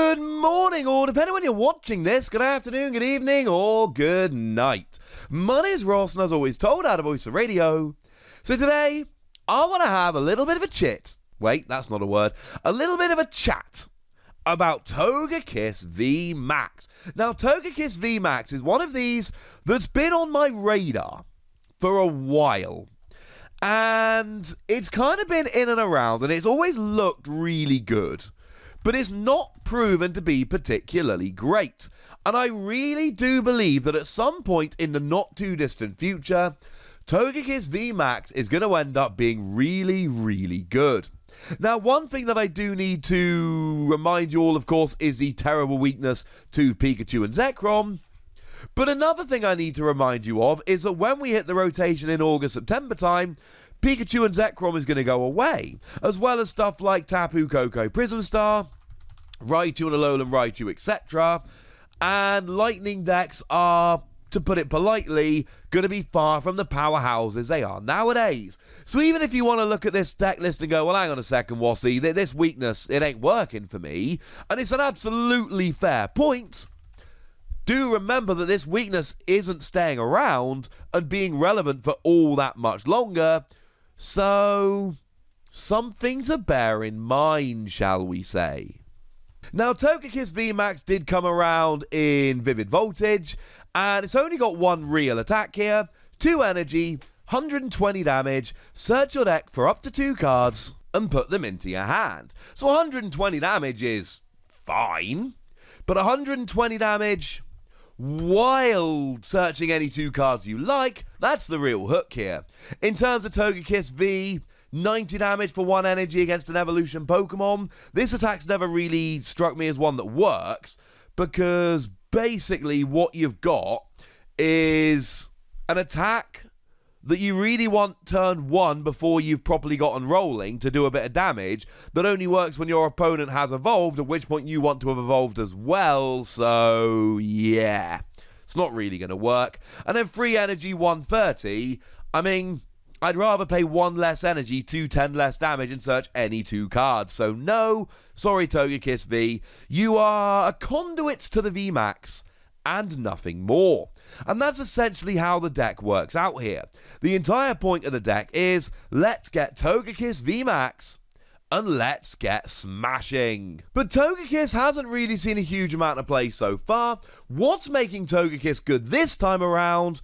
Good morning, or depending on when you're watching this, good afternoon, good evening, or good night. My name is Ross, and as always told out of Voice of Radio. So today, I want to have a little bit of a chit. Wait, that's not a word. A little bit of a chat about Togekiss V-MAX. Now, Togekiss V-MAX is one of these that's been on my radar for a while. And it's kind of been in and around, and it's always looked really good. But it's not proven to be particularly great. And I really do believe that at some point in the not too distant future, Togekiss V-MAX is going to end up being really, really good. Now, one thing that I do need to remind you all, of course, is the terrible weakness to Pikachu and Zekrom. But another thing I need to remind you of is that when we hit the rotation in August, September time, Pikachu and Zekrom is going to go away, as well as stuff like Tapu Koko Prism Star, Raichu and Alolan Raichu, etc. And Lightning decks are, to put it politely, going to be far from the powerhouses they are nowadays. So even if you want to look at this deck list and go, well, hang on a second, Wassy, this weakness, it ain't working for me, and it's an absolutely fair point, do remember that this weakness isn't staying around and being relevant for all that much longer. So, something to bear in mind, shall we say. Now, Togekiss V-MAX did come around in Vivid Voltage, and it's only got one real attack here, 2 energy, 120 damage, search your deck for up to 2 cards, and put them into your hand. So 120 damage is fine, but 120 damage while searching any 2 cards you like, that's the real hook here. In terms of Togekiss V, 90 damage for 1 energy against an evolution Pokemon. This attack's never really struck me as one that works, because basically what you've got is an attack that you really want turn 1 before you've properly gotten rolling to do a bit of damage, that only works when your opponent has evolved, at which point you want to have evolved as well, so yeah, it's not really going to work. And then free energy 130, I mean, I'd rather pay 1 less energy, 10 less damage, and search any 2 cards. So no, sorry Togekiss V, you are a conduit to the VMAX, and nothing more. And that's essentially how the deck works out here. The entire point of the deck is, let's get Togekiss VMAX, and let's get smashing. But Togekiss hasn't really seen a huge amount of play so far. What's making Togekiss good this time around?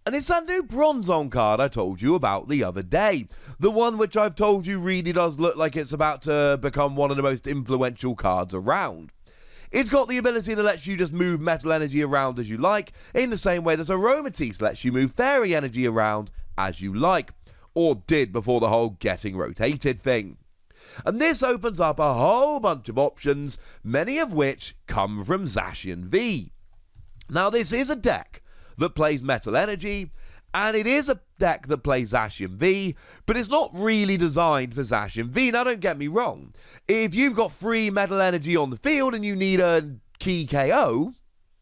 And it's that new Bronzong card I told you about the other day. The one which I've told you really does look like it's about to become one of the most influential cards around. It's got the ability to let you just move metal energy around as you like, in the same way that Aromatisse lets you move fairy energy around as you like, or did before the whole getting rotated thing. And this opens up a whole bunch of options, many of which come from Zacian V. Now, this is a deck that plays metal energy, and it is a deck that plays Zacian V, but it's not really designed for Zacian V. Now, don't get me wrong. If you've got free metal energy on the field and you need a key KO,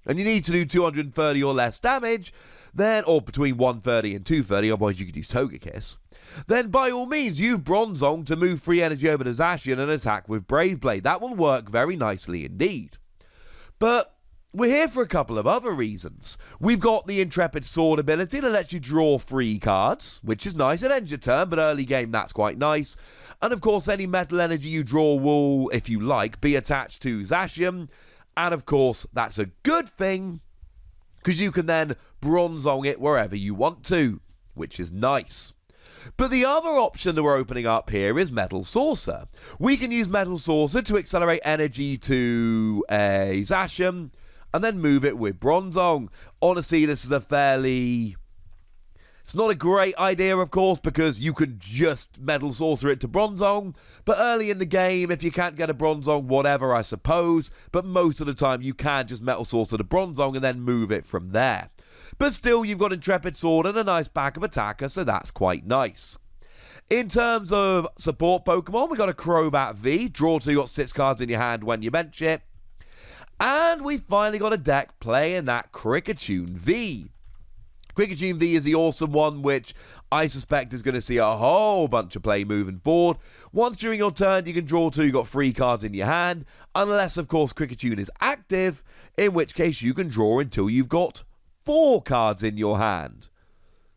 and you need to do 230 or less damage, then, or between 130 and 230, otherwise you could use Togekiss, then by all means, use Bronzong to move free energy over to Zacian and attack with Brave Blade. That will work very nicely indeed. But we're here for a couple of other reasons. We've got the Intrepid Sword ability that lets you draw free cards, which is nice. It ends your turn, but early game, that's quite nice. And of course, any metal energy you draw will, if you like, be attached to Zacian. And of course, that's a good thing, because you can then Bronzong it wherever you want to, which is nice. But the other option that we're opening up here is Metal Saucer. We can use Metal Saucer to accelerate energy to a Zacian, and then move it with Bronzong. Honestly, this is a fairly... It's not a great idea, of course, because you could just Metal Saucer it to Bronzong, but early in the game, if you can't get a Bronzong, whatever, I suppose, but most of the time you can just Metal Saucer to Bronzong and then move it from there. But still, you've got Intrepid Sword and a nice backup attacker, so that's quite nice. In terms of support Pokemon, we got a Crobat V. Draw 2, you got 6 cards in your hand when you bench it. And we finally got a deck playing that Kricketune V. Kricketune V is the awesome one, which I suspect is going to see a whole bunch of play moving forward. Once during your turn, you can draw 2, you've got 3 cards in your hand, unless, of course, Kricketune is active, in which case you can draw until you've got 4 cards in your hand.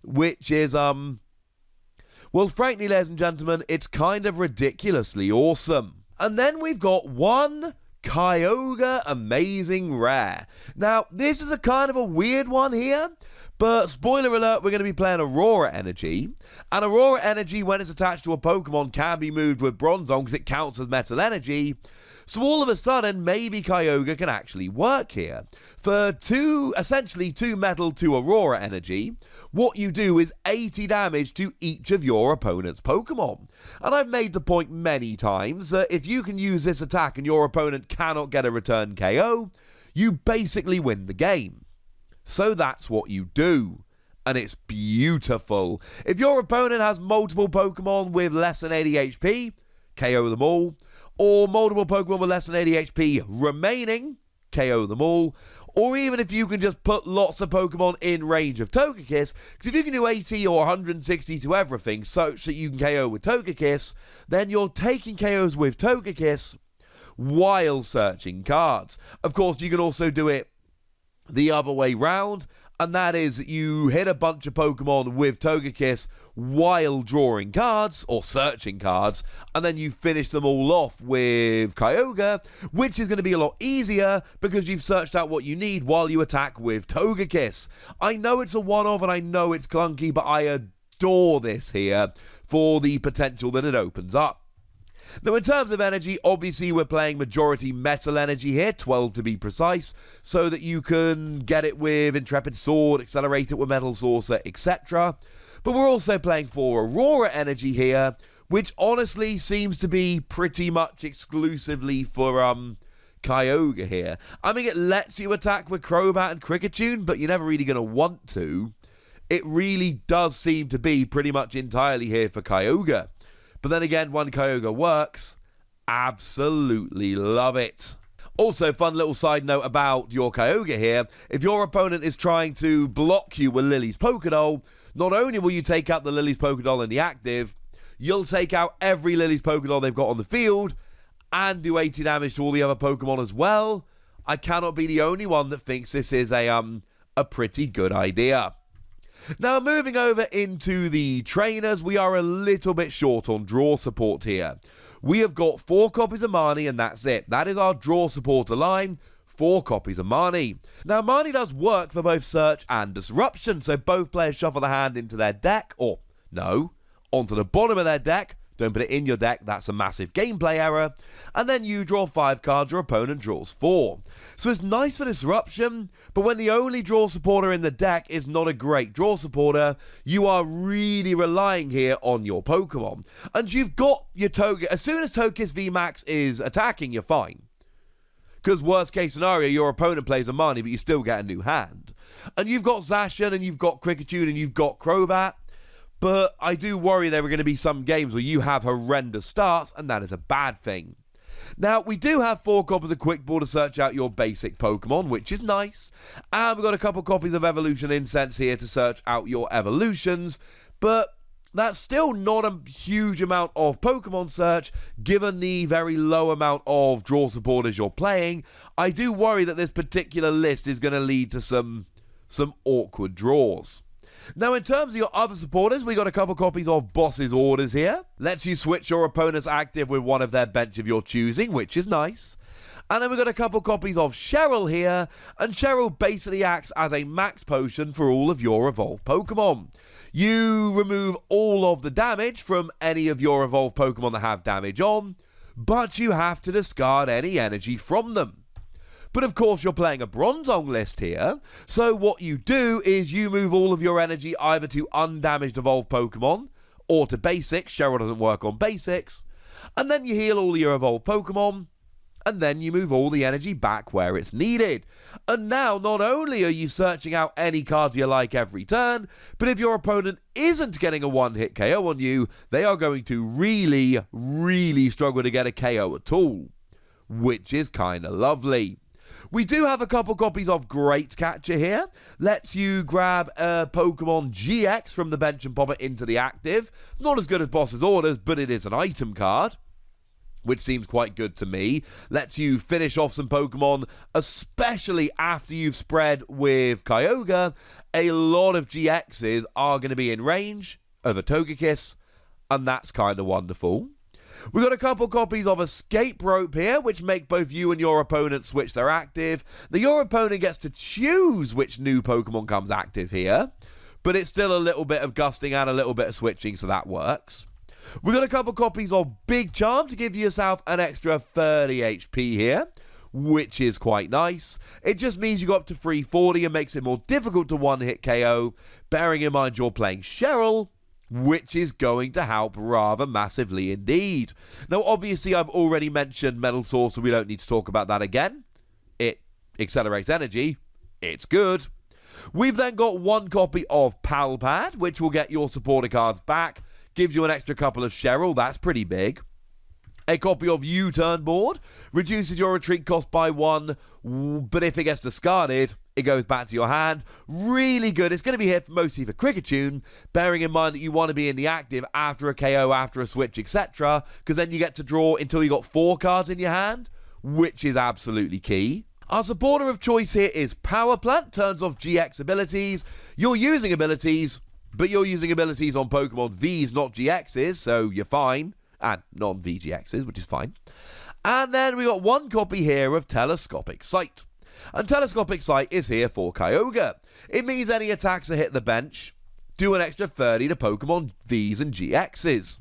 Which is, well, frankly, ladies and gentlemen, it's kind of ridiculously awesome. And then we've got one Kyogre Amazing Rare. Now, this is a kind of a weird one here, but spoiler alert, we're going to be playing Aurora Energy. And Aurora Energy, when it's attached to a Pokemon, can be moved with Bronzong because it counts as Metal Energy. So all of a sudden, maybe Kyogre can actually work here. For essentially 2 metal to Aurora Energy, what you do is 80 damage to each of your opponent's Pokemon. And I've made the point many times that if you can use this attack and your opponent cannot get a return KO, you basically win the game. So that's what you do. And it's beautiful. If your opponent has multiple Pokemon with less than 80 HP, KO them all. Or multiple Pokemon with less than 80 HP remaining, KO them all. Or even if you can just put lots of Pokemon in range of Togekiss, because if you can do 80 or 160 to everything such that you can KO with Togekiss, then you're taking KOs with Togekiss while searching cards. Of course, you can also do it the other way round, and that is you hit a bunch of Pokemon with Togekiss while drawing cards, or searching cards, and then you finish them all off with Kyogre, which is going to be a lot easier because you've searched out what you need while you attack with Togekiss. I know it's a one-off and I know it's clunky, but I adore this here for the potential that it opens up. Now, in terms of energy, obviously we're playing majority metal energy here, 12 to be precise, so that you can get it with Intrepid Sword, accelerate it with Metal Saucer, etc. But we're also playing for Aurora energy here, which honestly seems to be pretty much exclusively for Kyogre here. I mean, it lets you attack with Crobat and Kricketune, but you're never really going to want to. It really does seem to be pretty much entirely here for Kyogre. But then again, when Kyogre works, absolutely love it. Also, fun little side note about your Kyogre here. If your opponent is trying to block you with Lily's Pokédoll, not only will you take out the Lily's Pokédoll in the active, you'll take out every Lily's Pokédoll they've got on the field and do 80 damage to all the other Pokemon as well. I cannot be the only one that thinks this is a pretty good idea. Now, moving over into the trainers, we are a little bit short on draw support here. We have got 4 copies of Marnie, and that's it. That is our draw supporter line, 4 copies of Marnie. Now, Marnie does work for both Search and Disruption, so both players shuffle the hand into their deck, or, no, onto the bottom of their deck. Don't put it in your deck, that's a massive gameplay error. And then you draw 5 cards, your opponent draws 4. So it's nice for Disruption, but when the only draw supporter in the deck is not a great draw supporter, you are really relying here on your Pokemon. And you've got your Togekiss. As soon as Togekiss VMAX is attacking, you're fine. Because worst case scenario, your opponent plays a Marnie, but you still get a new hand. And you've got Zacian, and you've got Kricketune, and you've got Crobat. But I do worry there are going to be some games where you have horrendous starts, and that is a bad thing. Now, we do have 4 copies of Quick Ball to search out your basic Pokemon, which is nice. And we've got a couple copies of Evolution Incense here to search out your evolutions. But that's still not a huge amount of Pokemon search, given the very low amount of draw supporters you're playing. I do worry that this particular list is going to lead to some awkward draws. Now, in terms of your other supporters, we got a couple copies of Boss's Orders here. Lets you switch your opponent's active with one of their bench of your choosing, which is nice. And then we got a couple copies of Cheryl here, and Cheryl basically acts as a max potion for all of your evolved Pokemon. You remove all of the damage from any of your evolved Pokemon that have damage on, but you have to discard any energy from them. But of course, you're playing a Bronzong list here, so what you do is you move all of your energy either to undamaged evolved Pokemon, or to basics. Cheryl doesn't work on basics. And then you heal all your evolved Pokemon, and then you move all the energy back where it's needed. And now, not only are you searching out any cards you like every turn, but if your opponent isn't getting a one-hit KO on you, they are going to really, really struggle to get a KO at all, which is kind of lovely. We do have a couple copies of Great Catcher here. Lets you grab a Pokemon GX from the bench and pop it into the active. Not as good as Boss's Orders, but it is an item card, which seems quite good to me. Lets you finish off some Pokemon, especially after you've spread with Kyogre. A lot of GXs are going to be in range of a Togekiss, and that's kind of wonderful. We've got a couple copies of Escape Rope here, which make both you and your opponent switch their active. Now, your opponent gets to choose which new Pokemon comes active here, but it's still a little bit of gusting and a little bit of switching, so that works. We've got a couple copies of Big Charm to give yourself an extra 30 HP here, which is quite nice. It just means you go up to 340 and makes it more difficult to one-hit KO, bearing in mind you're playing Cheryl, which is going to help rather massively indeed. Now, obviously, I've already mentioned Metal Sword, so we don't need to talk about that again. It accelerates energy. It's good. We've then got one copy of Pal Pad, which will get your supporter cards back. Gives you an extra couple of Cheryl. That's pretty big. A copy of U-Turn Board reduces your retreat cost by 1, but if it gets discarded, it goes back to your hand. Really good. It's going to be here mostly for Cricketune, bearing in mind that you want to be in the active after a KO, after a switch, etc., because then you get to draw until you got 4 cards in your hand, which is absolutely key. Our supporter of choice here is Power Plant. Turns off GX abilities. You're using abilities, but you're using abilities on Pokemon Vs, not GXs, so you're fine. And non-VGXs, which is fine. And then we got one copy here of Telescopic Sight. And Telescopic Sight is here for Kyogre. It means any attacks that hit the bench do an extra 30 to Pokemon Vs and GXs.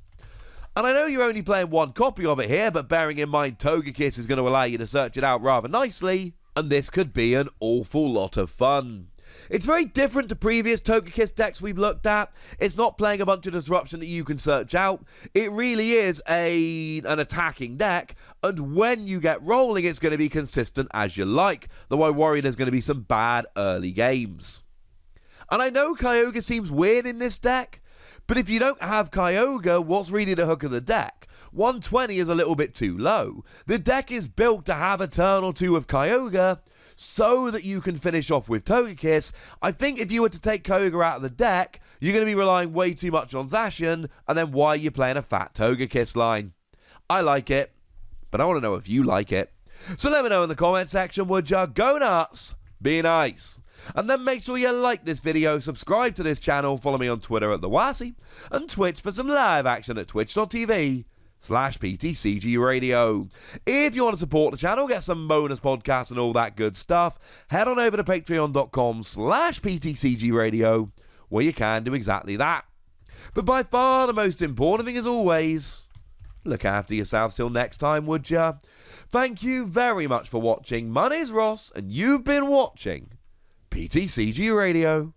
And I know you're only playing one copy of it here, but bearing in mind Togekiss is going to allow you to search it out rather nicely, and this could be an awful lot of fun. It's very different to previous Togekiss decks we've looked at. It's not playing a bunch of disruption that you can search out. It really is an attacking deck, and when you get rolling, it's going to be consistent as you like, though I worry there's going to be some bad early games. And I know Kyogre seems weird in this deck, but if you don't have Kyogre, what's really the hook of the deck? 120 is a little bit too low. The deck is built to have a turn or two of Kyogre, so that you can finish off with Togekiss. I think if you were to take Kyogre out of the deck, you're going to be relying way too much on Zacian, and then why are you playing a fat Togekiss line? I like it, but I want to know if you like it. So let me know in the comment section, would ya? Go nuts, be nice. And then make sure you like this video, subscribe to this channel, follow me on Twitter at TheWassy, and Twitch for some live action at twitch.tv/PTCG Radio. If you want to support the channel, get some bonus podcasts and all that good stuff, head on over to patreon.com/PTCG Radio, where you can do exactly that. But by far the most important thing, as always, look after yourselves till next time, would ya? Thank you very much for watching. My name's Ross, and you've been watching PTCG Radio.